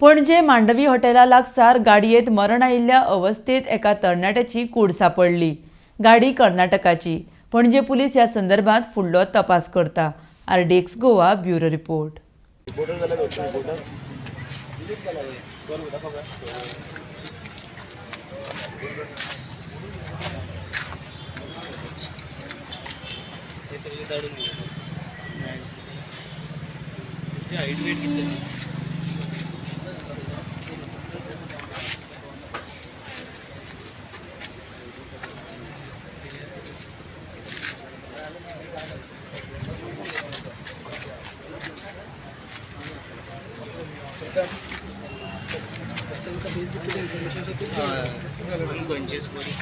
पणजे मांडवी हॉटेला लागसार गाडयेंत मरण आयिल्ल्या अवस्थेत एका तरणाट्याची कूड सापडली। गाडी कर्नाटकाची। पणजे पुलीस ह्या संदर्भात फुडलो तपास करता। RDX Goa bureau report. Conscious body.